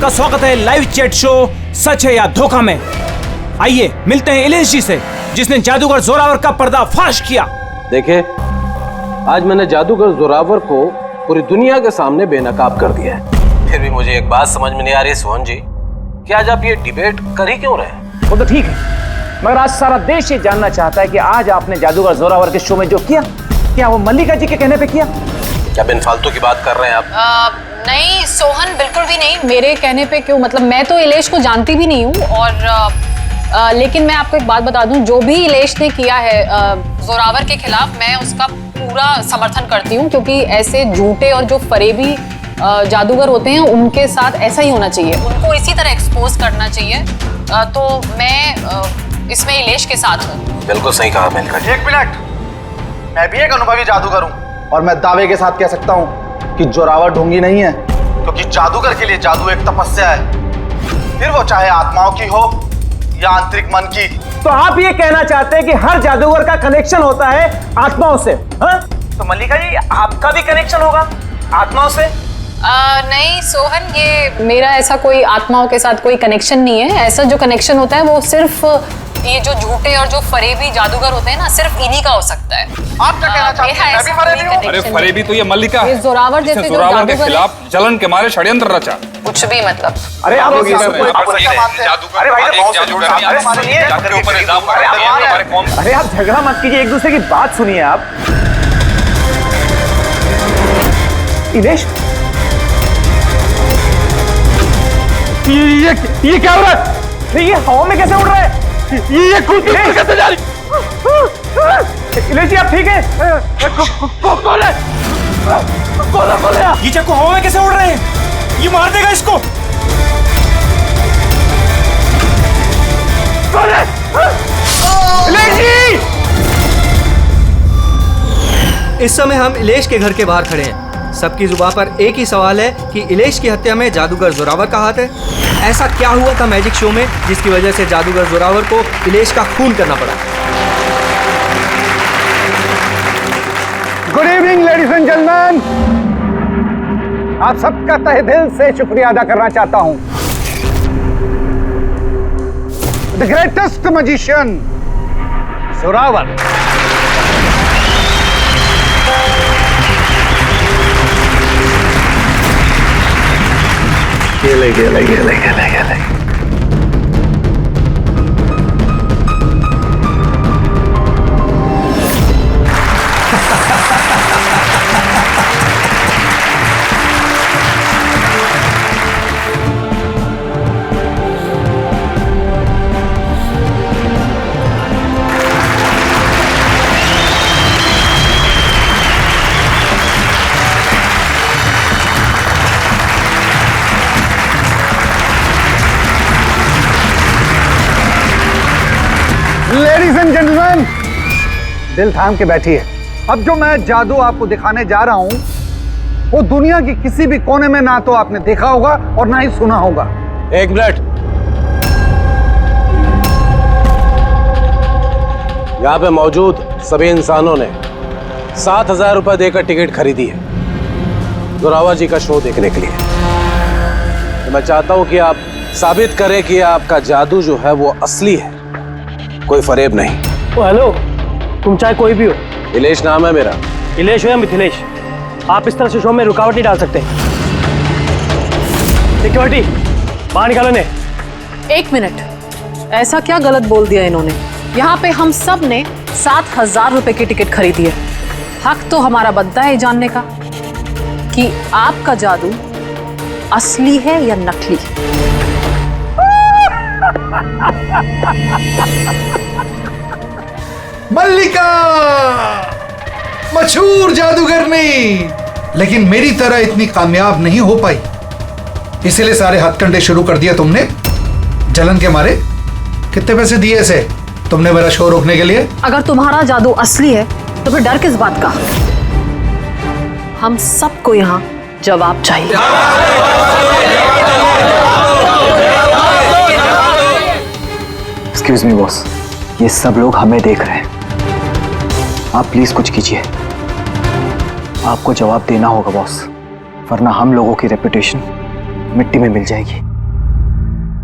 आपका स्वागत है लाइव चैट शो सच है या धोखा में। आइए मिलते हैं इलेश जी से, जिसने जादूगर जोरावर का पर्दाफाश किया। देखिए, आज मैंने जादूगर जोरावर को पूरी दुनिया के सामने बेनकाब कर दिया है। फिर भी मुझे एक बात समझ में नहीं आ रही सोहन जी, कि आज आप ये डिबेट कर ही क्यों रहे? वो तो ठीक है, मगर आज सारा देश ये जानना चाहता है कि आज आपने जादूगर जोरावर के शो में जो किया, क्या वो मल्लिका जी के कहने पे किया? क्या बिन फालतू की बात कर रहे हैं आप? नहीं सोहन, बिल्कुल भी नहीं। मेरे कहने पे क्यों? मतलब मैं तो इलेश को जानती भी नहीं हूँ, और लेकिन मैं आपको एक बात बता दूं, जो भी इलेश ने किया है जोरावर के खिलाफ, मैं उसका पूरा समर्थन करती हूँ, क्योंकि ऐसे झूठे और जो फरेबी जादूगर होते हैं उनके साथ ऐसा ही होना चाहिए, उनको इसी तरह एक्सपोज करना चाहिए। तो मैं इसमें इलेश के साथ हूँ। बिल्कुल सही कहा मिलकर। एक मिनट, मैं भी एक अनुभवी जादूगर हूँ और मैं दावे के साथ कह सकता हूँ कि जोरावर ढोंगी नहीं है, क्योंकि जादूगर के लिए जादू एक तपस्या है, फिर वो चाहे आत्माओं की हो या आंतरिक मन की। तो आप ये कहना चाहते हैं कि हर जादूगर का कनेक्शन होता है आत्माओं से? हाँ? तो मल्लिका जी, आपका भी कनेक्शन होगा आत्माओं से? नहीं सोहन, ये मेरा ऐसा कोई आत्माओं के साथ कोई कनेक्शन नहीं है। ऐसा जो कनेक्शन होता है वो सिर्फ ये जो झूठे और जो फरेबी जादूगर होते हैं ना, सिर्फ इन्हीं का हो सकता है। आप क्या कहना चाहते हैं? मैं भी फरेबी हूँ? अरे फरेबी तो ये मल्लिका है, जोरावर जैसे जो जोरावर के जादूगर खिलाफ जलन के मारे षड्यंत्र रचा। कुछ भी मतलब। अरे आप लोग अरे आप झगड़ा मत कीजिए, एक दूसरे की बात सुनिए। आप इलेश, ये क्या हो रहा है? ये हवा में कैसे उड़ रहा है? ये कुछ कैसे जा रही? इलेश जी, आप ठीक है? कौन है? कौन है? ये चक्कू हवा में कैसे उड़ रहे हैं? ये मार देगा इसको। कौन है? इलेश जी! इस समय हम इलेश के घर के बाहर खड़े हैं। सबकी जुबान पर एक ही सवाल है कि इलेश की हत्या में जादूगर जोरावर का हाथ है। ऐसा क्या हुआ था मैजिक शो में जिसकी वजह से जादूगर जोरावर को इलेश का खून करना पड़ा? Good evening ladies and gentleman, आप सबका तहे दिल से शुक्रिया अदा करना चाहता हूं। द ग्रेटेस्ट मैजिशियन जोरावर गेले। लेडीज एंड जेंटलमैन, दिल थाम के बैठिए। अब जो मैं जादू आपको दिखाने जा रहा हूं, वो दुनिया की किसी भी कोने में ना तो आपने देखा होगा और ना ही सुना होगा। एक मिनट, यहाँ पे मौजूद सभी इंसानों ने 7,000 रुपए देकर टिकट खरीदी है जोरावर जी का शो देखने के लिए। तो मैं चाहता हूं कि आप साबित करें कि आपका जादू जो है वो असली है, कोई फरेब नहीं। ओ हेलो, तुम चाहे कोई भी हो। इलेश नाम है मेरा। इलेश हो या मिथिलेश, आप इस तरह से शो में रुकावट नहीं डाल सकते। सिक्योरिटी, बाहर निकालो इन्हें। एक मिनट, ऐसा क्या गलत बोल दिया इन्होंने? यहाँ पे हम सब ने 7,000 रुपए की टिकट खरीदी है। हक तो हमारा बनता है जानने का कि आपका जादू असली है या नकली। मल्लिका मशहूर जादूगरनी, लेकिन मेरी तरह इतनी कामयाब नहीं हो पाई, इसीलिए सारे हथकंडे शुरू कर दिया तुमने जलन के मारे। कितने पैसे दिए इसे तुमने मेरा शो रोकने के लिए? अगर तुम्हारा जादू असली है तो फिर डर किस बात का? हम सबको यहाँ जवाब चाहिए। एक्सक्यूज मी बॉस, ये सब लोग हमें देख रहे हैं, आप प्लीज कुछ कीजिए। आपको जवाब देना होगा बॉस, वरना हम लोगों की रेपुटेशन मिट्टी में मिल जाएगी।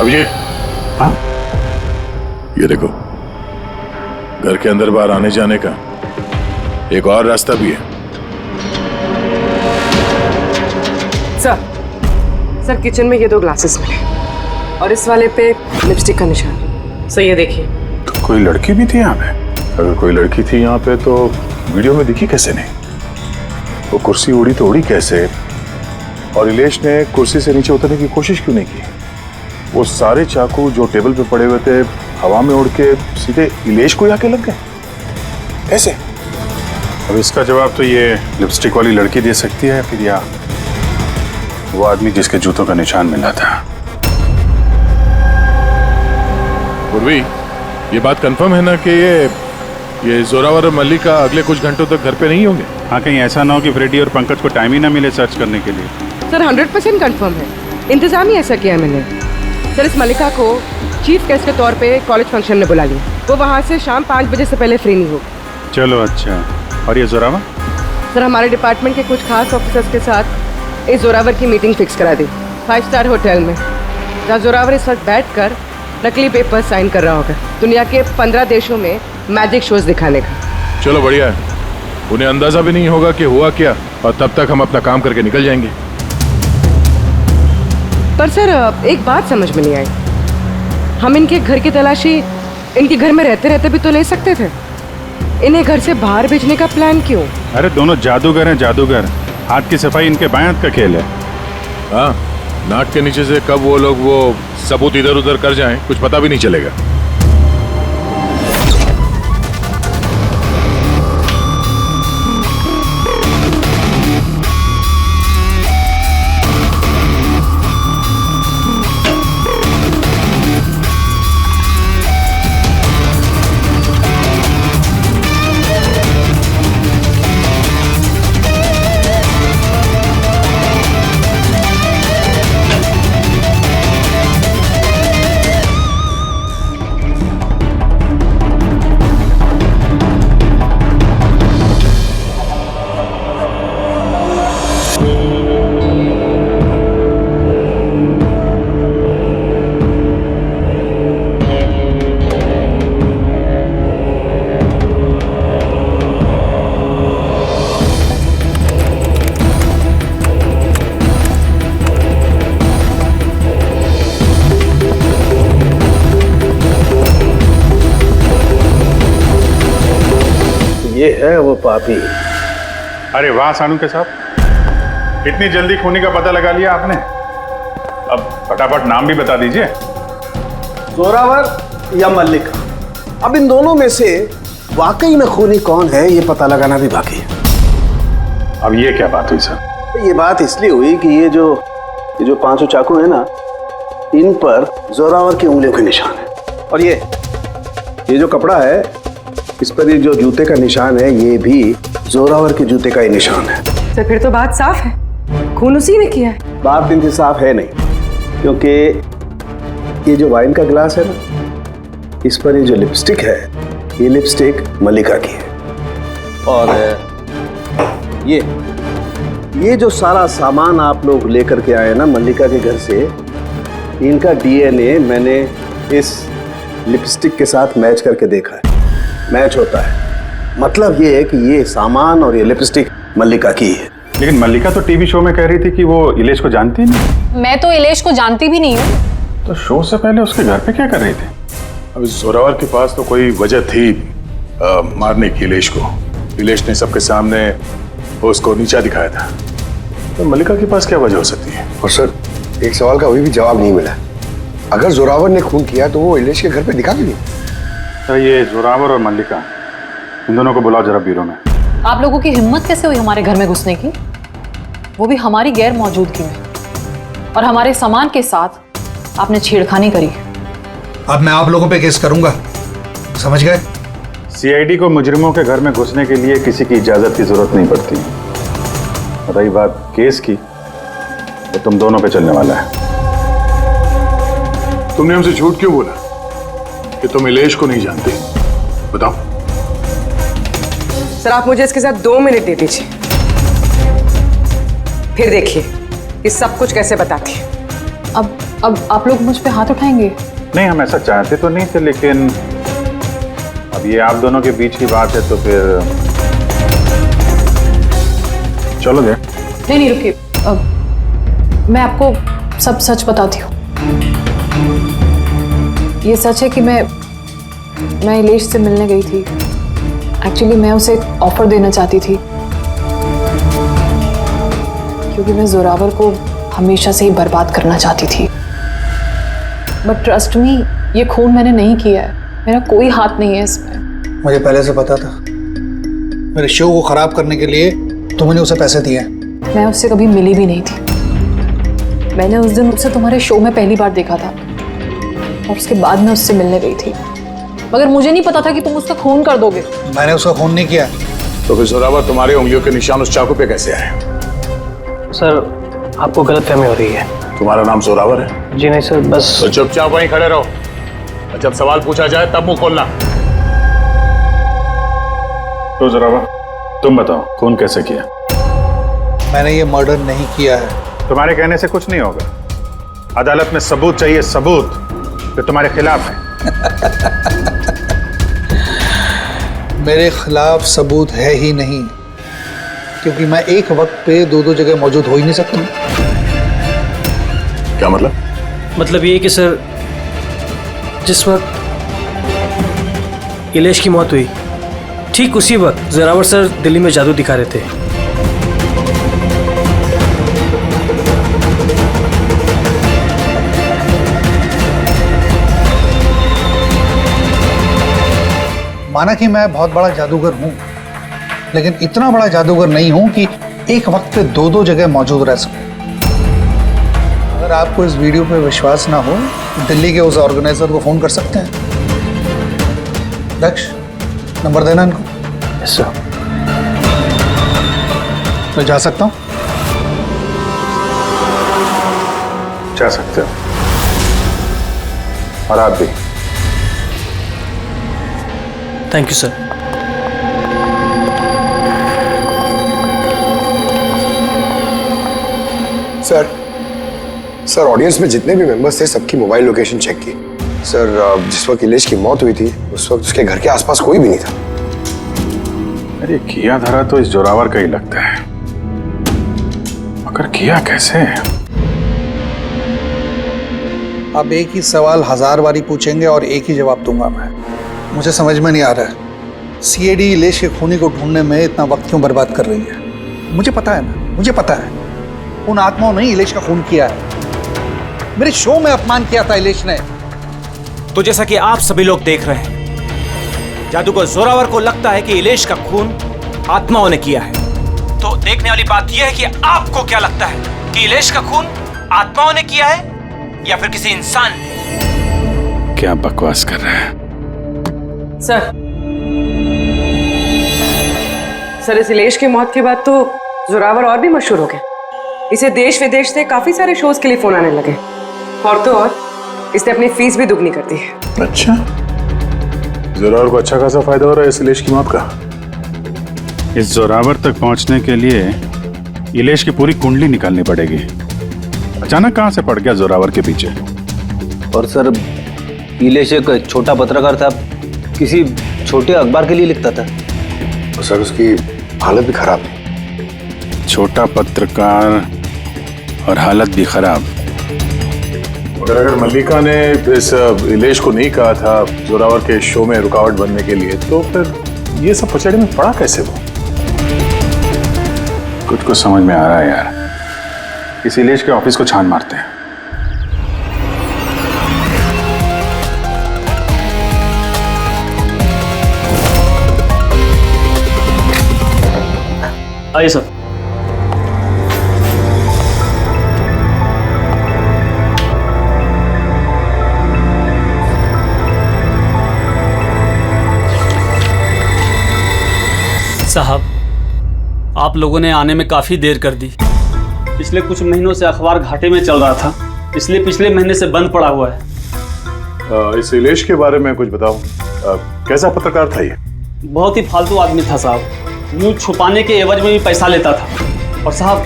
अभिषेक, हाँ? ये देखो, घर के अंदर बाहर आने जाने का एक और रास्ता भी है। सर किचन में ये 2 ग्लासेस मिले और इस वाले पे लिपस्टिक का निशान। सर ये देखिए। तो कोई लड़की भी थी यहाँ पे? अगर कोई लड़की थी यहाँ पे तो वीडियो में दिखी कैसे नहीं? वो कुर्सी उड़ी तो उड़ी कैसे? और इलेश ने कुर्सी से नीचे उतरने की कोशिश क्यों नहीं की? वो सारे चाकू जो टेबल पे पड़े हुए थे हवा में उड़ के सीधे इलेश को आके लग गए कैसे? अब इसका जवाब तो ये लिपस्टिक वाली लड़की दे सकती है, फिर या वो आदमी जिसके जूतों का निशान मिला था। पूर्वी, ये बात कंफर्म है ना कि ये जोरावर और मल्लिका अगले कुछ घंटों तक घर पे नहीं होंगे? हाँ, कहीं ऐसा ना हो कि फ्रेडी और पंकज को टाइम ही ना मिले सर्च करने के लिए। सर 100% कंफर्म है, इंतजाम ही ऐसा किया है मैंने। सर इस मल्लिका को चीफ गेस्ट के तौर पे कॉलेज फंक्शन में बुला लिया। वो वहाँ से शाम 5 बजे से पहले फ्री नहीं होगी। चलो अच्छा। और ये जोरावर? सर हमारे डिपार्टमेंट के कुछ खास ऑफिसर्स के साथ इस जोरावर की मीटिंग फिक्स करा दी 5 स्टार होटल में, जहाँ जोरावर इस वक्त बैठ कर नकली पेपर साइन कर रहा होगा दुनिया के 15 देशों में मैजिक शोज दिखाने का। चलो बढ़िया है, उन्हें अंदाजा भी नहीं होगा कि हुआ क्या, और तब तक हम अपना काम करके निकल जाएंगे। पर सर एक बात समझ में नहीं आई, हम इनके घर की तलाशी इनके घर में रहते रहते भी तो ले सकते थे, इन्हें घर से बाहर भेजने का प्लान क्यों? अरे दोनों जादूगर हैं, जादूगर। हाथ की सफाई इनके बाएं हाथ का खेल है। हाँ, नाक के नीचे से कब वो लोग वो सबूत इधर उधर कर जाएं कुछ पता भी नहीं चलेगा। ये है वो पापी। अरे वाह सानू के साहब, इतनी जल्दी खूनी का पता लगा लिया आपने। अब फटाफट नाम भी बता दीजिए। जोरावर या मल्लिका, अब इन दोनों में से वाकई में खूनी कौन है ये पता लगाना भी बाकी है। अब ये क्या बात हुई सर? ये बात इसलिए हुई कि ये जो 5 चाकू है ना, इन पर जोरावर की उंगलियों के निशान है, और ये जो कपड़ा है इस पर ये जो जूते का निशान है ये भी जोरावर के जूते का ही निशान है। सर फिर तो बात साफ है, खून उसी ने किया है। बात इनसे साफ है नहीं, क्योंकि ये जो वाइन का ग्लास है ना, इस पर ये जो लिपस्टिक है ये लिपस्टिक मल्लिका की है, और ये जो सारा सामान आप लोग लेकर के आए ना मल्लिका के घर से, इनका डीएनए मैंने इस लिपस्टिक के साथ मैच करके देखा है, मैच होता है। मतलब ये है कि ये सामान और ये लिपस्टिक मल्लिका की है। लेकिन मल्लिका तो टीवी शो में कह रही थी कि वो इलेश को जानती नहीं। मैं तो इलेश को जानती भी नहीं हूँ। तो शो से पहले उसके घर पे क्या कर रहे थे? अब जोरावर के पास तो कोई वजह थी मारने की इलेश को। इलेश ने सबके सामने उसको नीचा दिखाया था, तो मल्लिका के पास क्या वजह हो सकती है? और सर एक सवाल का अभी भी जवाब नहीं मिला, अगर जोरावर ने खून किया तो वो इलेश के घर पे दिखा क्यों? तो ये जोरावर और मल्लिका, इन दोनों को बुलाओ जरा ब्यूरो में। आप लोगों की हिम्मत कैसे हुई हमारे घर में घुसने की, वो भी हमारी गैर मौजूदगी में, और हमारे सामान के साथ आपने छेड़खानी करी। अब मैं आप लोगों पे केस करूंगा, समझ गए? सीआईडी को मुजरिमों के घर में घुसने के लिए किसी की इजाजत की जरूरत नहीं पड़ती। रही बात केस की, तो तुम दोनों पे चलने वाला है। तुमने हमसे झूठ क्यों बोला कि तुम इलेश को नहीं जानते? बताओ। सर आप मुझे इसके साथ 2 मिनट दे दीजिए, फिर देखिए ये सब कुछ कैसे बताती है। अब आप लोग मुझ पे हाथ उठाएंगे? नहीं, हम ऐसा चाहते तो नहीं थे, लेकिन अब ये आप दोनों के बीच की बात है तो फिर चलो गए। नहीं रुकिए, मैं आपको सब सच बताती हूँ। ये सच है कि मैं इलेश से मिलने गई थी। एक्चुअली मैं उसे एक ऑफर देना चाहती थी, क्योंकि मैं जोरावर को हमेशा से ही बर्बाद करना चाहती थी। बट ट्रस्ट मी, ये खून मैंने नहीं किया है, मेरा कोई हाथ नहीं है इसमें। मुझे पहले से पता था। मेरे शो को खराब करने के लिए तुमने उसे पैसे दिए। मैं उससे कभी मिली भी नहीं थी। मैंने उस दिन उसे तुम्हारे शो में पहली बार देखा था और उसके बाद मैं उससे मिलने गई थी, मगर मुझे नहीं पता था कि तुम उसका खून कर दोगे। मैंने उसका खून नहीं किया। तो फिर जोरावर तुम्हारी उंगलियों के निशान उस चाकू पे कैसे आए? सर, आपको गलतफहमी हो रही है। तुम्हारा नाम जोरावर है? जी नहीं सर, बस। तो चुपचाप वहीं खड़े रहो, और जब सवाल पूछा जाए तब मुंह खोलना। तो जोरावर, तुम बताओ, खून कैसे किया? मैंने ये मर्डर नहीं किया है। तुम्हारे कहने से कुछ नहीं होगा। अदालत में सबूत चाहिए, सबूत जो तुम्हारे खिलाफ है। मेरे खिलाफ सबूत है ही नहीं, क्योंकि मैं एक वक्त पे दो जगह मौजूद हो ही नहीं सकता। क्या मतलब? मतलब ये कि सर, जिस वक्त इलेश की मौत हुई, ठीक उसी वक्त जोरावर सर दिल्ली में जादू दिखा रहे थे। माना कि मैं बहुत बड़ा जादूगर हूं, लेकिन इतना बड़ा जादूगर नहीं हूं कि एक वक्त पे दो जगह मौजूद रह सकूं। अगर आपको इस वीडियो पे विश्वास ना हो, दिल्ली के उस ऑर्गेनाइजर को फोन कर सकते हैं। दक्ष, नंबर देना इनको। Yes sir. मैं जा सकता हूं? जा सकते हो, और आप भी। Thank you sir. Sir, audience में जितने भी मेंबर्स थे सबकी मोबाइल लोकेशन चेक की। सर, जिस वक्त इलेश की मौत हुई थी उस वक्त उसके घर के आसपास कोई भी नहीं था। अरे किया धरा तो इस जोरावर का ही लगता है, मगर किया कैसे? अब एक ही सवाल 1000 बारी पूछेंगे और एक ही जवाब दूंगा मैं। मुझे समझ में नहीं आ रहा है, सीआईडी इलेश के खूनी को ढूंढने में इतना वक्त क्यों बर्बाद कर रही है। मुझे पता है ना, मुझे पता है उन आत्माओं ने इलेश का खून किया है। मेरे शो में अपमान किया था इलेश ने। तो जैसा कि आप सभी लोग देख रहे हैं, जादूगर जोरावर को लगता है कि इलेश का खून आत्माओं ने किया है। तो देखने वाली बात यह है कि आपको क्या लगता है कि इलेश का खून आत्माओं ने किया है या फिर किसी इंसान ने? क्या बकवास कर रहा है? सर, इस इलेश की मौत के बाद तो जोरावर और भी मशहूर हो गया। इसे देश विदेश से काफी सारे शोज के लिए फोन आने लगे, और तो और इसने अपनी फीस भी दुगनी कर दी है। अच्छा, जोरावर को अच्छा खासा फायदा हो रहा है इस इलेश की मौत का। इस जोरावर तक पहुंचने के लिए इलेश की पूरी कुंडली निकालनी पड़ेगी। अचानक कहां से पड़ गया जोरावर के पीछे? और सर, इलेश एक छोटा पत्रकार था, किसी छोटे अखबार के लिए लिखता था। और सर, उसकी हालत भी खराब है। छोटा पत्रकार और हालत भी खराब। मगर अगर मल्लिका ने इस इलेश को नहीं कहा था जोरावर के शो में रुकावट बनने के लिए, तो फिर ये सब पचड़े में पड़ा कैसे वो? कुछ कुछ समझ में आ रहा है यार। इस इलेश के ऑफिस को छान मारते हैं। आइए सर। साहब, आप लोगों ने आने में काफ़ी देर कर दी। पिछले कुछ महीनों से अखबार घाटे में चल रहा था, इसलिए पिछले महीने से बंद पड़ा हुआ है। इस इलेश के बारे में कुछ बताओ। कैसा पत्रकार था ये? बहुत ही फालतू आदमी था साहब, न्यूज छुपाने के एवज में भी पैसा लेता था। और साहब,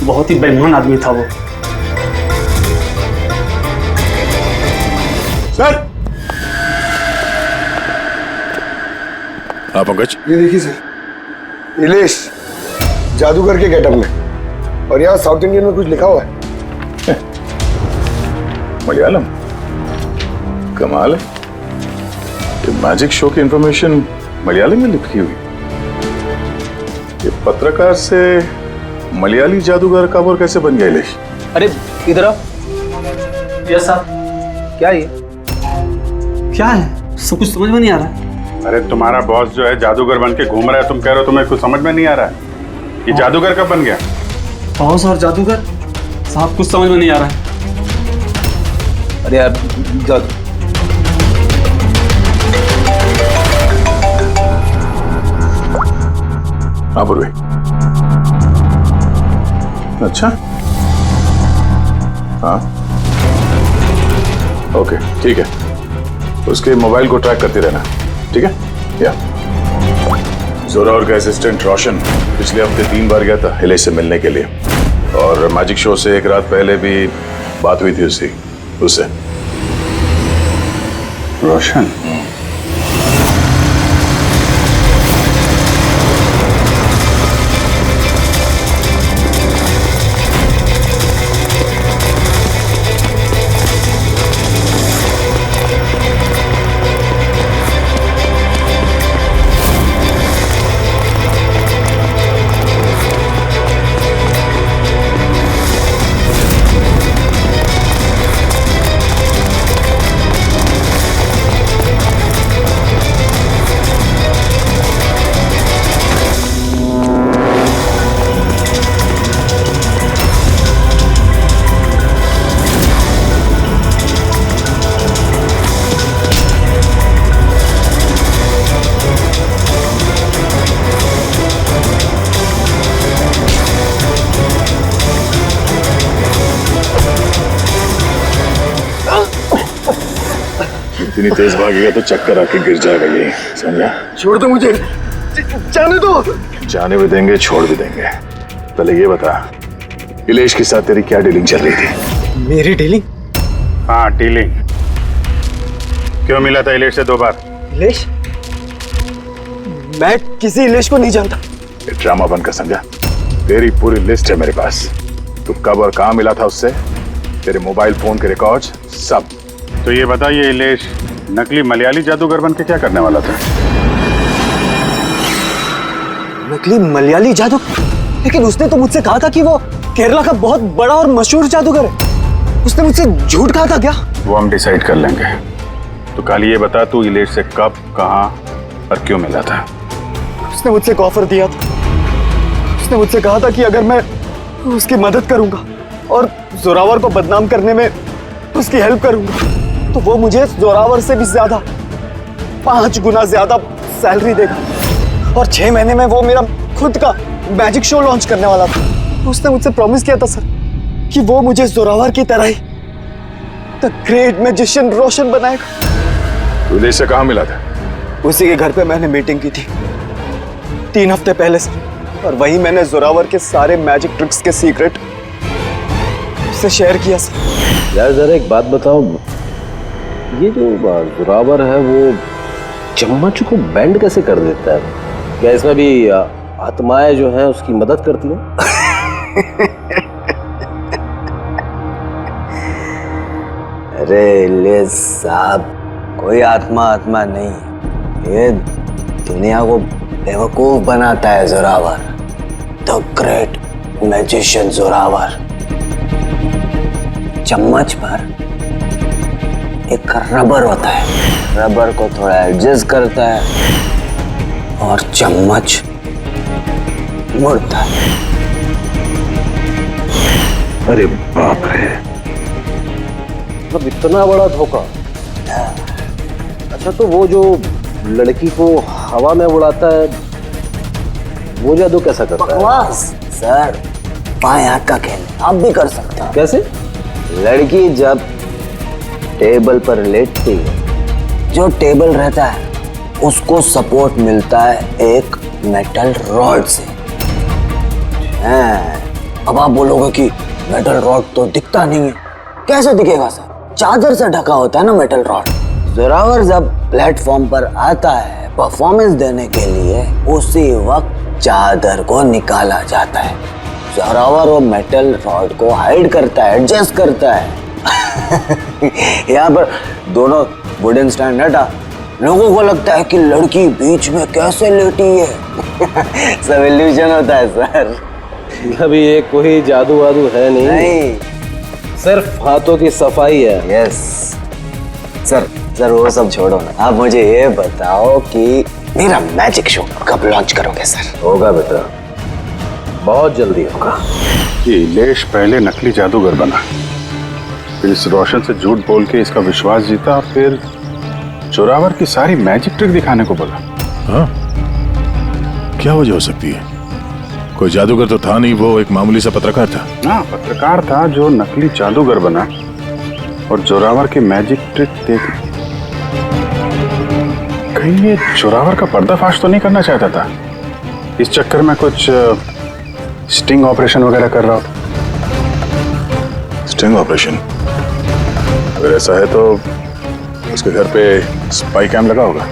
बहुत ही बेईमान आदमी था वो। सर। हाँ पंकज, ये देखिए सर, इलेश जादूगर के गेटअप में, और यहाँ साउथ इंडियन में कुछ लिखा हुआ है। मलयालम, कमाल है। ये मैजिक शो की इंफॉर्मेशन मलयालम में लिखी हुई। ये पत्रकार से मलयाली जादूगर कब और कैसे बन गया इलेश? अरे इधर आओ। Yes sir. क्या ये? क्या है? सब कुछ समझ में नहीं आ रहा है। अरे तुम्हारा बॉस जो है जादूगर बन के घूम रहा है, तुम कह रहे हो तुम्हें कुछ समझ में नहीं आ रहा है। ये जादूगर कब बन गया? बॉस और जादूगर साहब, कुछ समझ में नहीं आ रहा है। अरे यार जादू, हाँ पूर्वी। अच्छा, हाँ ओके ठीक है। उसके मोबाइल को ट्रैक करते रहना, ठीक है? या जोरावर का असिस्टेंट रोशन पिछले हफ्ते 3 बार गया था इलेश से मिलने के लिए, और मैजिक शो से 1 रात पहले भी बात हुई थी उससे। रोशन? इतनी तेज भागेगा तो चक्कर आके गिर जाएगा ये, समझा? छोड़ दो मुझे, जाने दो। जाने भी देंगे, छोड़ भी देंगे। पहले ये बता, इलेश के साथ तेरी क्या डीलिंग चल रही थी? मेरी डीलिंग? हाँ डीलिंग। क्यों मिला था इलेश से 2 बार? इलेश? मैं किसी इलेश को नहीं जानता। ये ड्रामा बंद कर, समझा? तेरी पूरी लिस्ट है मेरे पास। तू कब और कहाँ मिला था उससे, तेरे मोबाइल फोन के रिकॉर्ड्स सब। तो ये बता, ये इलेश नकली मलयाली जादूगर बन के क्या करने वाला था? नकली मलयाली जादू? लेकिन उसने तो मुझसे कहा था कि वो केरला का बहुत बड़ा और मशहूर जादूगर है। उसने मुझसे झूठ कहा था क्या? वो हम डिसाइड कर लेंगे। तो खाली ये बता, तू इलेश से कब, कहाँ और क्यों मिला था? उसने मुझसे एक ऑफर दिया था। उसने मुझसे कहा था कि अगर मैं उसकी मदद करूंगा और जोरावर को बदनाम करने में उसकी हेल्प करूंगा तो वो मुझे जोरावर से भी ज्यादा 5 गुना ज्यादा सैलरी देगा, और 6 महीने में वो मेरा खुद का मैजिक शो लॉन्च करने वाला था। उसने मुझसे प्रॉमिस किया था सर कि वो मुझे जोरावर की तरह ही द ग्रेट मैजिशियन रोशन बनाएगा। तू इलेश से कहाँ मिला था? उसी के घर पे मैंने मीटिंग की थी 3 हफ्ते पहले से, और वहीं मैंने जोरावर के सारे मैजिक ट्रिक्स के सीक्रेट उससे शेयर किया सर। यार जरा एक बात बताओ, ये जो जोरावर है वो चम्मच को बेंड कैसे कर देता है? क्या इसमें भी आत्माएं जो हैं उसकी मदद करती हैं? अरे ले साहब, कोई आत्मा नहीं, ये दुनिया को बेवकूफ बनाता है Zorawar, the great magician Zorawar. चम्मच पर एक रबर होता है, रबर को थोड़ा एडजस्ट करता है और चम्मच मुड़ता है। अरे बाप रे, मतलब इतना बड़ा धोखा। अच्छा, तो वो जो लड़की को हवा में उड़ाता है वो जादू कैसा करता है? बकवास सर, बाएं हाथ का खेल आप भी कर सकते हैं। कैसे? लड़की जब टेबल पर लेटती है, जो टेबल रहता है उसको सपोर्ट मिलता है एक मेटल रॉड से। अब आप बोलोगे कि मेटल रॉड तो दिखता नहीं है। कैसे दिखेगा सर? चादर से ढका होता है ना मेटल रॉड। जोरावर जब प्लेटफॉर्म पर आता है परफॉर्मेंस देने के लिए, उसी वक्त चादर को निकाला जाता है। जोरावर वो मेटल रॉड को हाइड करता है, एडजस्ट करता है। यहाँ पर दोनों वुडन स्टैंड हटा, लोगों को लगता है कि लड़की बीच में कैसे लेटी है। सब इल्यूजन होता है सर। अभी ये कोई जादू वादू है नहीं, सिर्फ हाथों की सफाई है। यस सर, सर वो सब छोड़ो ना, आप मुझे ये बताओ कि मेरा मैजिक शो कब लॉन्च करोगे सर? होगा बेटा, बहुत जल्दी होगा। ये इलेश पहले नकली जादूगर बना, फिर इस रोशन से झूठ बोल के इसका विश्वास जीता, फिर जोरावर की सारी मैजिक ट्रिक दिखाने को बोला। हाँ, क्या वजह हो सकती है? कोई जादूगर तो था नहीं, वो एक मामूली सा पत्रकार था। हाँ, पत्रकार था जो नकली जादूगर बना और जोरावर की मैजिक ट्रिक देख। कहीं ये जोरावर का पर्दाफाश तो नहीं करना चाहता था? इस चक्कर में कुछ स्टिंग ऑपरेशन वगैरह कर रहा हो? Sting operation? अगर ऐसा है तो उसके घर पे स्पाई कैम लगा होगा।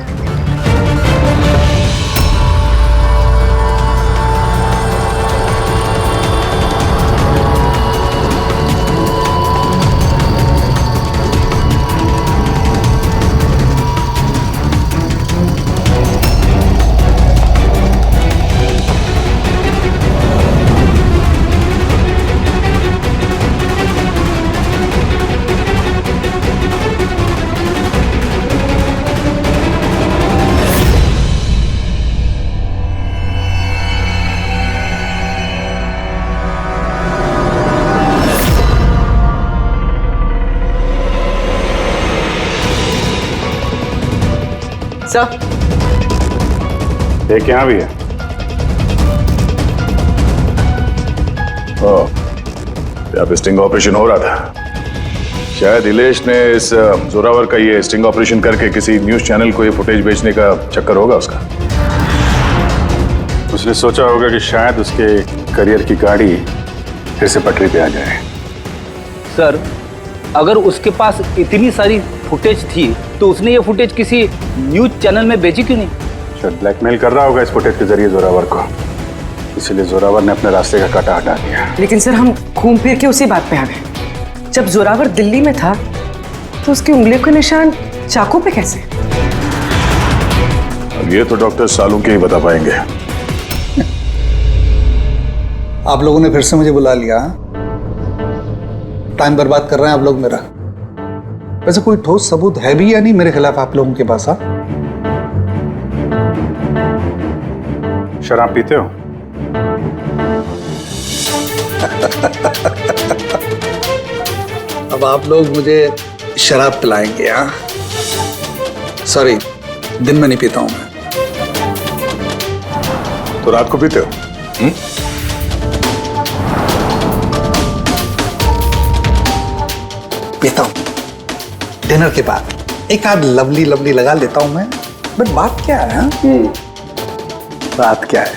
एक यहाँ भी है। यहाँ पे स्टिंग ऑपरेशन हो रहा था। शायद इलेश ने इस जोरावर का ये स्टिंग ऑपरेशन करके किसी न्यूज चैनल को ये फुटेज बेचने का चक्कर होगा उसका। उसने सोचा होगा कि शायद उसके करियर की गाड़ी फिर से पटरी पे आ जाए। सर, अगर उसके पास इतनी सारी फुटेज थी तो उसने ये फुटेज किसी न्यूज चैनल में बेची क्यों नहीं? शायद ब्लैकमेल कर रहा होगा इस फुटेज के जरिए जोरावर को, इसीलिए जोरावर ने अपने रास्ते का कांटा हटा दिया। लेकिन सर, हम घूम फिर के उसी बात पे आ गए। जब जोरावर दिल्ली में था तो उसकी उंगलियों के निशान चाकू पे कैसे? अब ये तो डॉक्टर सालूंके ही बता पाएंगे। आप लोगों ने फिर से मुझे बुला लिया। टाइम बर्बाद कर रहे हैं आप लोग मेरा। वैसे कोई ठोस सबूत है भी या नहीं मेरे खिलाफ आप लोगों के पास? शराब पीते हो? अब आप लोग मुझे शराब पिलाएंगे? हाँ, सॉरी, दिन में नहीं पीता हूं मैं। तो रात को पीते हो? पीता हूं डिनर के बाद, एक आध लवली लवली लगा लेता हूं मैं। बट बात क्या है? हाँ? बात क्या है?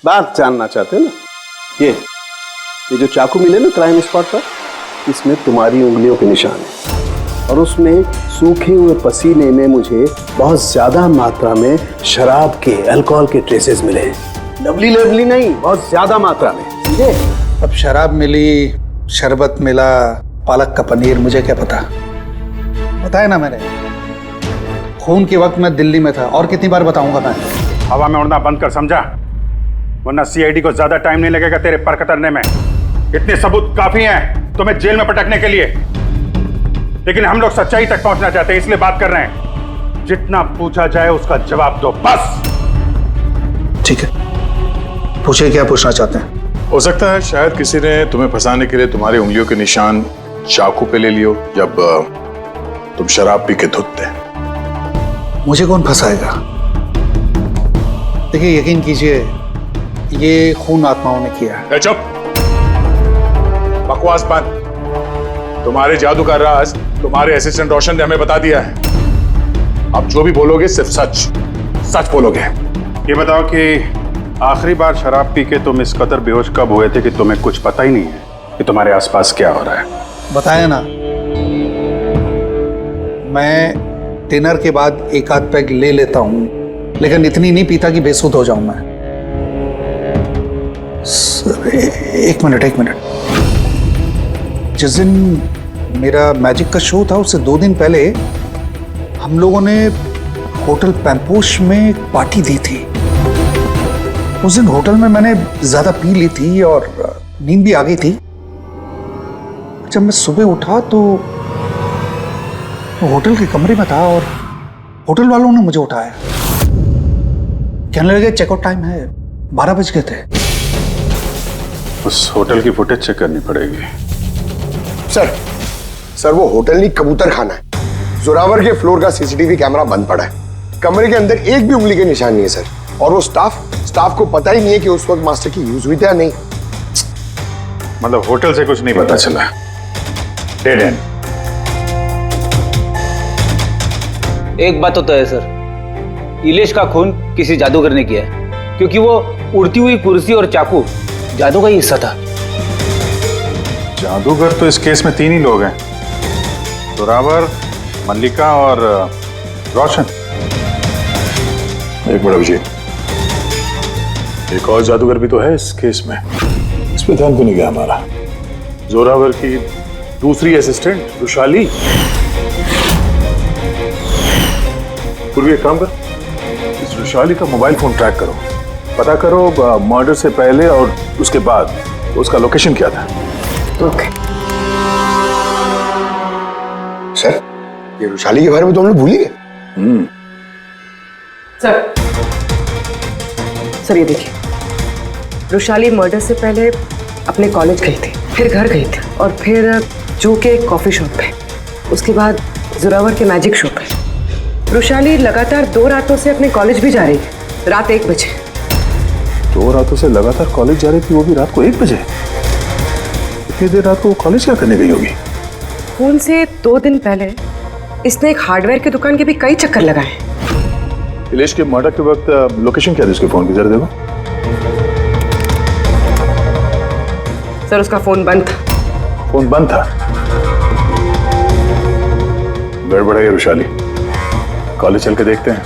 बात जानना चाहते हैं ना? ये जो चाकू मिले ना क्राइम स्पॉट पर, इसमें तुम्हारी उंगलियों के निशान है और उसमें सूखे हुए पसीने में मुझे बहुत ज्यादा मात्रा में शराब के, अल्कोहल के ट्रेसेस मिले हैं। लवली लवली नहीं, बहुत ज्यादा मात्रा में, समझे? अब शराब मिली, शरबत मिला, पालक का पनीर, मुझे क्या पता? बताया ना मैंने, खून के वक्त मैं दिल्ली में था। और कितनी बार बताऊंगा मैं? हवा में उड़ना बंद कर, समझा? वरना सीआईडी को ज्यादा टाइम नहीं लगेगा तेरे पर कतरने में। इतने सबूत काफी हैं तुम्हें जेल में पटकने के लिए, लेकिन हम लोग सच्चाई तक पहुंचना चाहते हैं, इसलिए बात कर रहे हैं। जितना पूछा जाए उसका जवाब दो, बस। ठीक है, पूछे क्या पूछना चाहते हैं? हो सकता है शायद किसी ने तुम्हें फंसाने के लिए तुम्हारी उंगलियों के निशान चाकू पे ले लियो जब तुम शराब पी के धुतते। मुझे कौन फंसाएगा? देखिए, यकीन कीजिए, ये खून आत्माओं ने किया है। चुप, बकवास बंद। तुम्हारे जादू का राज तुम्हारे असिस्टेंट रोशन ने हमें बता दिया है। अब जो भी बोलोगे सिर्फ सच सच बोलोगे। ये बताओ कि आखिरी बार शराब पी के तुम इस कदर बेहोश कब हुए थे कि तुम्हें कुछ पता ही नहीं है कि तुम्हारे आसपास क्या हो रहा है? बताया ना, मैं डिनर के बाद एक आध पैग ले लेता हूँ, लेकिन इतनी नहीं पीता कि बेसुध हो जाऊं मैं। सर एक मिनट। जिस दिन मेरा मैजिक का शो था उससे 2 दिन पहले हम लोगों ने होटल पैम्पोश में एक पार्टी दी थी। उस दिन होटल में मैंने ज्यादा पी ली थी और नींद भी आ गई थी। जब मैं सुबह उठा तो होटल के कमरे में था और होटल वालों ने मुझे उठाया। कहने लगे चेकआउट टाइम है, 12 बज गए थे। उस होटल की फुटेज चेक करनी पड़ेगी। सर वो होटल नहीं, कबूतर खाना है। जोरावर के फ्लोर का सीसीटीवी कैमरा बंद पड़ा है। कमरे के अंदर एक भी उंगली के निशान नहीं है सर। और वो स्टाफ को पता ही नहीं है कि उस वक्त मास्टर की यूज हुई थी या नहीं। मतलब होटल से कुछ नहीं पता चला। Dead and. एक बात तो तय है सर, इलेश का खून किसी जादूगर ने किया है, क्योंकि वो उड़ती हुई कुर्सी और चाकू जादू का ही हिस्सा था। जादूगर तो इस केस में 3 ही लोग हैं, जोरावर, मल्लिका और रोशन। एक मिनट अभिजीत, एक और जादूगर भी तो है इस केस में, इस पे ध्यान क्यों नहीं गया हमारा? जोरावर की दूसरी असिस्टेंट रुशाली। पूर्वी एक काम कर, इस रुशाली का मोबाइल फोन ट्रैक करो, पता करो मर्डर से पहले और उसके बाद उसका लोकेशन क्या था। ओके सर, ये रुशाली के बारे में तो हम लोग भूल ही गए। सर ये देखिए, रुशाली मर्डर से पहले अपने कॉलेज गई थी, फिर घर गई थी और फिर जू के कॉफी शॉप पे, उसके बाद जोरावर के मैजिक शो पे। रुशाली लगातार 2 रातों से अपने कॉलेज भी जा रही थी, रात 1 बजे। 2 रातों से लगातार कॉलेज जा रही थी, वो भी रात को 1 बजे? इतनी देर रात को वो कॉलेज क्या करने गई होगी? खून से 2 दिन पहले इसने एक हार्डवेयर की दुकान के भी कई चक्कर लगाए। इलेश के मर्डर के वक्त लोकेशन क्या थी उसके फोन की, जरा देखो। सर उसका फोन बंद था। फोन बंद था? गड़बड़ है रुशाली, कॉलेज चल के देखते हैं।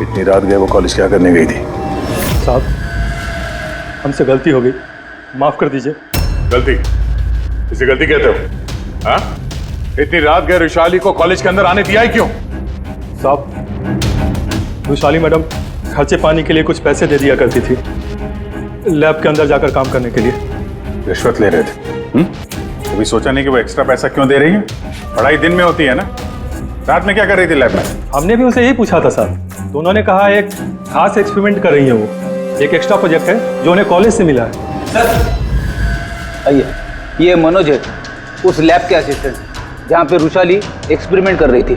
इतनी रात गए वो कॉलेज क्या करने गई थी? साहब हमसे गलती हो गई, माफ कर दीजिए। गलती? इसे गलती कहते हो? हाँ? इतनी रात गए रुशाली को कॉलेज के अंदर आने दिया ही क्यों? साहब रुशाली मैडम खर्चे पानी के लिए कुछ पैसे दे दिया करती थी, लैब के अंदर जाकर काम करने के लिए। रिश्वत ले रहे थे? कभी सोचा नहीं कि वो एक्स्ट्रा पैसा क्यों दे रही है? पढ़ाई दिन में होती है ना, रात में क्या कर रही थी लैब में? हमने भी उनसे यही पूछा था साहब, तो उन्होंने कहा एक खास एक्सपेरिमेंट कर रही है, वो एक एक्स्ट्रा प्रोजेक्ट है जो उन्हें कॉलेज से मिला है। सर आइए, ये मनोज है, उस लैब के असिस्टेंट जहाँ पे रुशाली एक्सपेरिमेंट कर रही थी।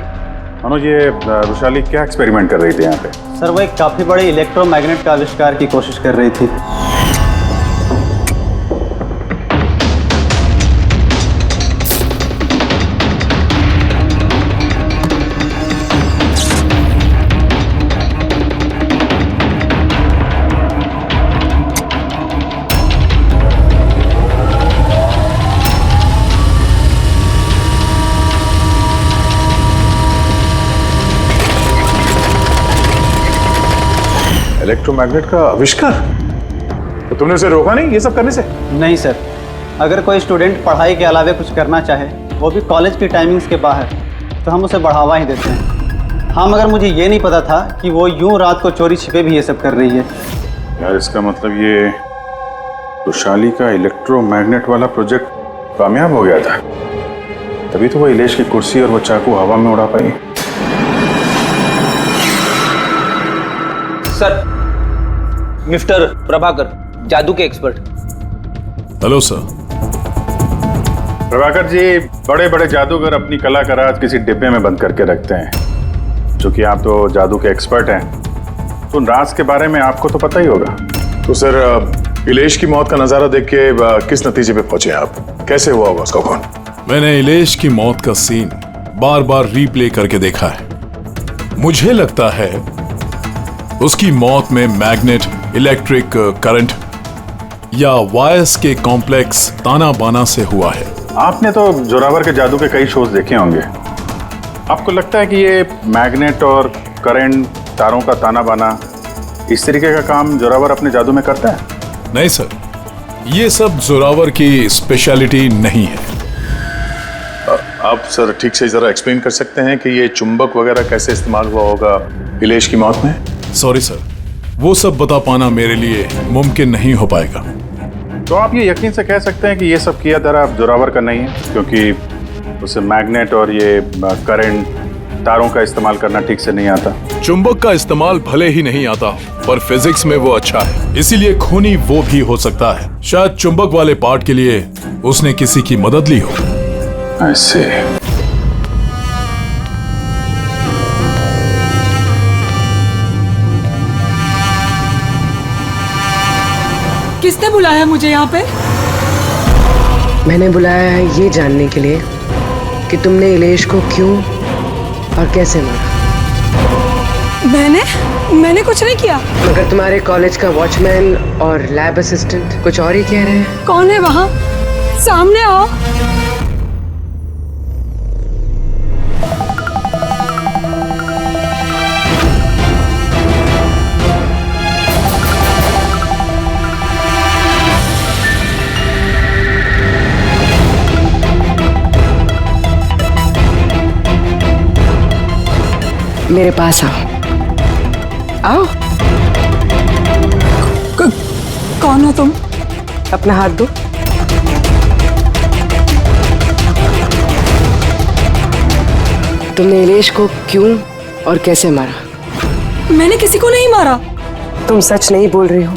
मनोज, ये रुशाली क्या एक्सपेरिमेंट कर रही थी यहाँ पे? सर वो एक काफी बड़े इलेक्ट्रोमैग्नेट का आविष्कार की कोशिश कर रही थी। इलेक्ट्रोमैग्नेट का आविष्कार? तो तुमने उसे रोका नहीं ये सब करने से? नहीं सर, अगर कोई स्टूडेंट पढ़ाई के अलावा कुछ करना चाहे, वो भी कॉलेज की टाइमिंग्स के बाहर, तो हम उसे बढ़ावा ही देते हैं। हाँ, मगर मुझे ये नहीं पता था कि वो यूं रात को चोरी छिपे भी ये सब कर रही है। यार इसका मतलब ये रुशाली का इलेक्ट्रोमैग्नेट वाला प्रोजेक्ट कामयाब हो गया था, तभी तो वो इलेश की कुर्सी और वो चाकू हवा में उड़ा पाई। सर, मिस्टर प्रभाकर, जादू के expert. Hello sir. Prabhakar ji, बड़े बड़े जादूगर अपनी कला का राज किसी डिब्बे में बंद करके रखते हैं। चूंकि आप तो जादू के एक्सपर्ट हैं, तो उन राज के बारे में आपको तो पता ही होगा। तो सर, इलेश की मौत का नजारा देख के किस नतीजे पे पहुंचे आप? कैसे हुआ होगा उसका खून? मैंने इलेश की मौत का सीन बार बार रीप्ले करके देखा है। मुझे लगता है उसकी मौत में मैग्नेट, इलेक्ट्रिक करंट या वायर्स के कॉम्प्लेक्स ताना बाना से हुआ है। आपने तो जोरावर के जादू के कई शोज देखे होंगे, आपको लगता है कि ये मैग्नेट और करंट, तारों का ताना बाना, इस तरीके का काम जोरावर अपने जादू में करता है? नहीं सर, ये सब जोरावर की स्पेशलिटी नहीं है। आप सर ठीक से जरा एक्सप्लेन कर सकते हैं कि ये चुंबक वगैरह कैसे इस्तेमाल हुआ होगा इलेश की मौत में? सॉरी सर, वो सब बता पाना मेरे लिए मुमकिन नहीं हो पाएगा। तो आप ये यकीन से कह सकते हैं कि ये सब किया धरा जोरावर का नहीं है, क्योंकि उसे मैग्नेट और ये करंट, तारों का इस्तेमाल करना ठीक से नहीं आता। चुंबक का इस्तेमाल भले ही नहीं आता हो, पर फिजिक्स में वो अच्छा है, इसीलिए खूनी वो भी हो सकता है। शायद चुंबक वाले पार्ट के लिए उसने किसी की मदद ली हो। ऐसे किसने बुलाया मुझे यहाँ पे? मैंने बुलाया है ये जानने के लिए कि तुमने इलेश को क्यों और कैसे मारा। मैंने कुछ नहीं किया। मगर तुम्हारे कॉलेज का वॉचमैन और लैब असिस्टेंट कुछ और ही कह रहे हैं। कौन है वहाँ? सामने आओ। मेरे पास आओ। आओ। कौन हो तुम? अपना हाथ दो। तुमने इलेश को क्यों और कैसे मारा? मैंने किसी को नहीं मारा। तुम सच नहीं बोल रही हो,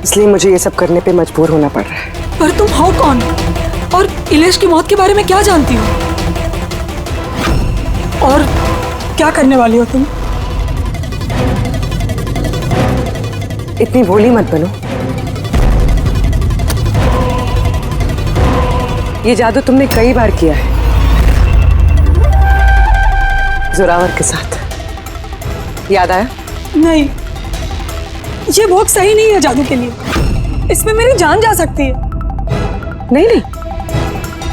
इसलिए मुझे ये सब करने पे मजबूर होना पड़ रहा है। पर तुम हो कौन और इलेश की मौत के बारे में क्या जानती हो? और क्या करने वाली हो तुम? इतनी भोली मत बनो। ये जादू तुमने कई बार किया है जोरावर के साथ, याद आया? नहीं, ये बॉक्स सही नहीं है जादू के लिए। इसमें मेरी जान जा सकती है। नहीं,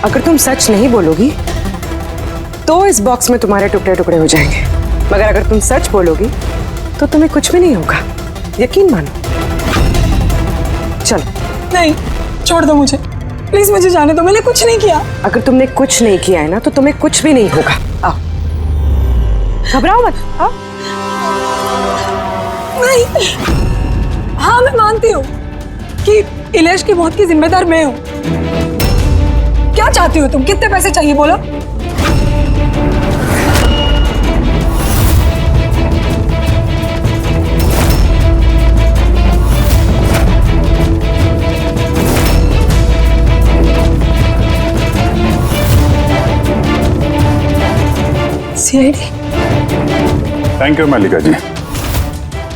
अगर तुम सच नहीं बोलोगी तो इस बॉक्स में तुम्हारे टुकड़े टुकड़े हो जाएंगे, मगर अगर तुम सच बोलोगी तो तुम्हें कुछ भी नहीं होगा, यकीन मानो। चलो। नहीं, छोड़ दो मुझे, प्लीज मुझे जाने दो। मैंने कुछ नहीं किया। अगर तुमने कुछ नहीं किया है ना तो तुम्हें कुछ भी नहीं होगा। आओ, घबराओ मत। आओ। नहीं, हाँ मैं मानती हूँ कि इलेश की मौत की जिम्मेदार मैं हूँ। क्या चाहती हो तुम? कितने पैसे चाहिए बोलो? सीआईडी। थैंक यू मल्लिका जी,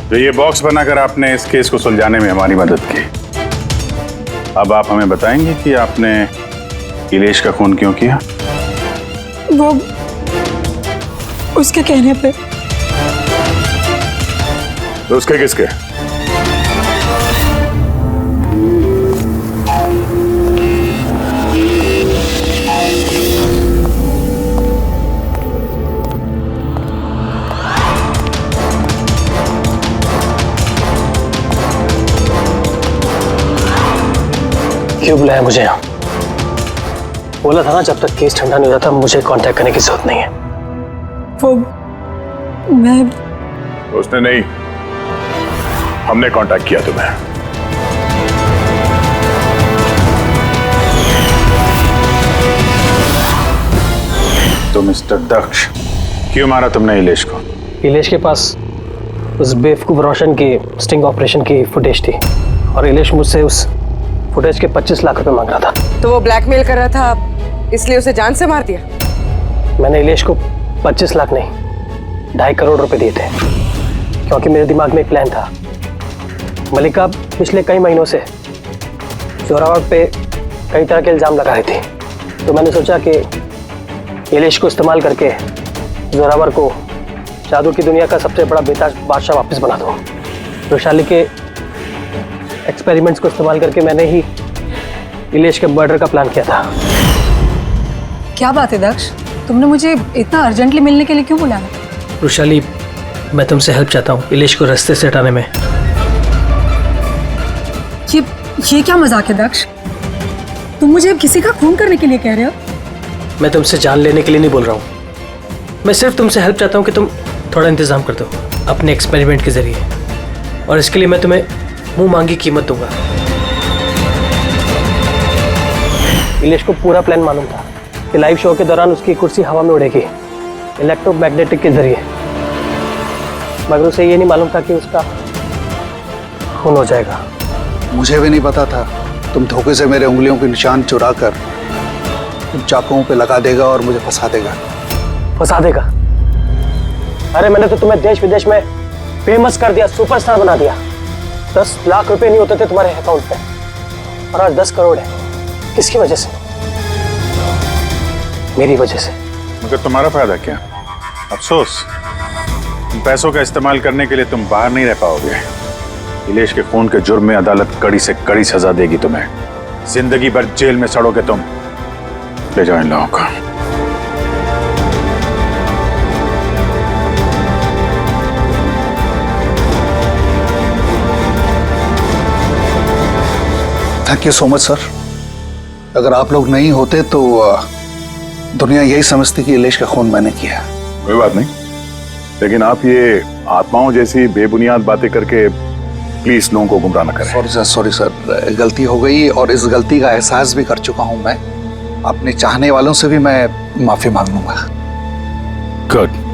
तो ये बॉक्स बनाकर आपने इस केस को सुलझाने में हमारी मदद की। अब आप हमें बताएंगे कि आपने इलेश का खून क्यों किया? वो उसके कहने पे। तो उसके किसके? क्यों बुलाया मुझे यहाँ? बोला था ना जब तक केस ठंडा नहीं हो जाता मुझे कांटेक्ट करने की जरूरत नहीं है। वो मैं उसने नहीं, हमने कांटेक्ट किया तुम्हें। तो मिस्टर दक्ष, क्यों मारा तुमने इलेश को? इलेश के पास उस बेवकूफ रोशन की स्टिंग ऑपरेशन की फुटेज थी और इलेश मुझसे उस फुटेज के 25 लाख रुपए मांग रहा था। तो वो ब्लैकमेल कर रहा था, इसलिए उसे जान से मार दिया? मैंने इलेश को 25 लाख नहीं 2.5 करोड़ रुपए दिए थे, क्योंकि मेरे दिमाग में एक प्लान था। मल्लिका पिछले कई महीनों से जोरावर पे कई तरह के इल्जाम लगा रही थी, तो मैंने सोचा कि इलेश को इस्तेमाल करके जोरावर को जादू की दुनिया का सबसे बड़ा बेताज बादशाह वापस बना दूं। वैशाली के एक्सपेरिमेंट्स को इस्तेमाल करके मैंने ही इलेश के मर्डर का प्लान किया था। क्या बात है दक्ष, तुमने मुझे इतना अर्जेंटली मिलने के लिए क्यों बुलाया? वृषाली, मैं तुमसे हेल्प चाहता हूँ इलेश को रास्ते से हटाने में। ये क्या मजाक है दक्ष? तुम मुझे अब किसी का खून करने के लिए कह रहे हो? मैं तुमसे जान लेने के लिए नहीं बोल रहा हूँ, मैं सिर्फ तुमसे हेल्प चाहता हूँ कि तुम थोड़ा इंतजाम कर दो अपने एक्सपेरिमेंट के जरिए, और इसके लिए मैं तुम्हें मुंह मांगी कीमत दूंगा। इलेश को पूरा प्लान मालूम था कि लाइव शो के दौरान उसकी कुर्सी हवा में उड़ेगी इलेक्ट्रोमैग्नेटिक के जरिए, मगर उसे ये नहीं मालूम था कि उसका खून हो जाएगा। मुझे भी नहीं पता था तुम धोखे से मेरे उंगलियों के निशान चुरा कर तुम चाकुओं पे लगा देगा और मुझे फंसा देगा। फंसा देगा? अरे मैंने तो तुम्हें देश विदेश में फेमस कर दिया, सुपरस्टार बना दिया। 10 लाख रुपए नहीं होते थे तुम्हारे अकाउंट पे, और आज 10 करोड़ है। किसकी वजह से? मेरी वजह से। मगर तुम्हारा फायदा क्या? अफसोस, इन पैसों का इस्तेमाल करने के लिए तुम बाहर नहीं रह पाओगे। इलेश के खून के जुर्म में अदालत कड़ी से कड़ी सजा देगी तुम्हें। जिंदगी भर जेल में सड़ोगे तुम। ले जाओ इन लोगों को। Thank you so much sir. अगर आप लोग नहीं होते तो दुनिया यही समझती कि इलेश का खून मैंने किया। कोई बात नहीं, लेकिन आप ये आत्माओं जैसी बेबुनियाद बातें करके प्लीज लोगों को गुमराह न करें। सॉरी सर, गलती हो गई और इस गलती का एहसास भी कर चुका हूं मैं। अपने चाहने वालों से भी मैं माफी मांग लूंगा। गुड।